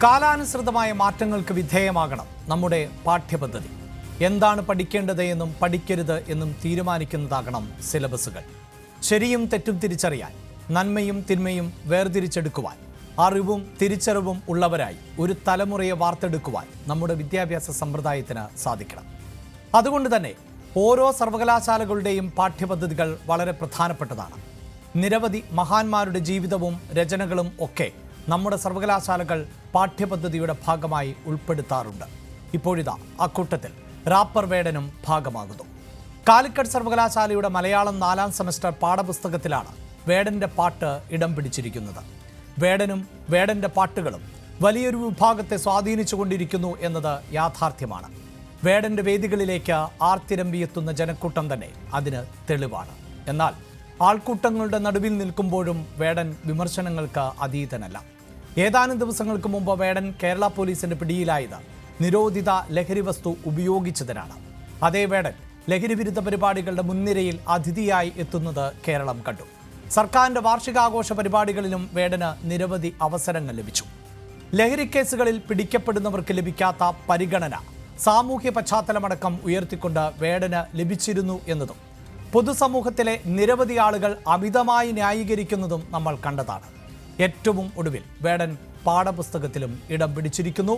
കാലാനുസൃതമായ മാറ്റങ്ങൾക്ക് വിധേയമാകണം നമ്മുടെ പാഠ്യപദ്ധതി. എന്താണ് പഠിക്കേണ്ടത് എന്നും പഠിക്കരുത് എന്നും തീരുമാനിക്കുന്നതാകണം സിലബസുകൾ. ശരിയും തെറ്റും തിരിച്ചറിയാൻ, നന്മയും തിന്മയും വേർതിരിച്ചെടുക്കുവാൻ, അറിവും തിരിച്ചറിവും ഉള്ളവരായി ഒരു തലമുറയെ വാർത്തെടുക്കുവാൻ നമ്മുടെ വിദ്യാഭ്യാസ സമ്പ്രദായത്തിന് സാധിക്കണം. അതുകൊണ്ട് തന്നെ ഓരോ സർവകലാശാലകളുടെയും പാഠ്യപദ്ധതികൾ വളരെ പ്രധാനപ്പെട്ടതാണ്. നിരവധി മഹാന്മാരുടെ ജീവിതവും രചനകളും ഒക്കെ നമ്മുടെ സർവകലാശാലകൾ പാഠ്യപദ്ധതിയുടെ ഭാഗമായി ഉൾപ്പെടുത്താറുണ്ട്. ഇപ്പോഴിതാ അക്കൂട്ടത്തിൽ റാപ്പർ വേടനും ഭാഗമാകുന്നു. കാലിക്കറ്റ് സർവകലാശാലയുടെ മലയാളം 4ാം സെമസ്റ്റർ പാഠപുസ്തകത്തിലാണ് വേടന്റെ പാട്ട് ഇടം പിടിച്ചിരിക്കുന്നത്. വേടനും വേടന്റെ പാട്ടുകളും വലിയൊരു വിഭാഗത്തെ സ്വാധീനിച്ചുകൊണ്ടിരിക്കുന്നു എന്നത് യാഥാർത്ഥ്യമാണ്. വേടന്റെ വേദികളിലേക്ക് ആർത്തിരമ്പിയെത്തുന്ന ജനക്കൂട്ടം തന്നെ അതിന് തെളിവാണ്. എന്നാൽ ആൾക്കൂട്ടങ്ങളുടെ നടുവിൽ നിൽക്കുമ്പോഴും വേടൻ വിമർശനങ്ങൾക്ക് അതീതനല്ല. ഏതാനും ദിവസങ്ങൾക്ക് മുമ്പ് വേടൻ കേരള പോലീസിന്റെ പിടിയിലായത് നിരോധിത ലഹരി വസ്തു ഉപയോഗിച്ചതിനാണ്. അതേ വേടൻ ലഹരി വിരുദ്ധ പരിപാടികളുടെ മുൻനിരയിൽ അതിഥിയായി എത്തുന്നത് കേരളം കണ്ടു. സർക്കാരിന്റെ വാർഷികാഘോഷ പരിപാടികളിലും വേടന് നിരവധി അവസരങ്ങൾ ലഭിച്ചു. ലഹരി കേസുകളിൽ പിടിക്കപ്പെടുന്നവർക്ക് ലഭിക്കാത്ത പരിഗണന സാമൂഹ്യ പശ്ചാത്തലമടക്കം ഉയർത്തിക്കൊണ്ട് വേടന് ലഭിച്ചിരുന്നു എന്നതും പൊതുസമൂഹത്തിലെ നിരവധി ആളുകൾ അമിതമായി ന്യായീകരിക്കുന്നതും നമ്മൾ കണ്ടതാണ്. ഏറ്റവും ഒടുവിൽ വേടൻ പാഠപുസ്തകത്തിലും ഇടം പിടിച്ചിരിക്കുന്നു.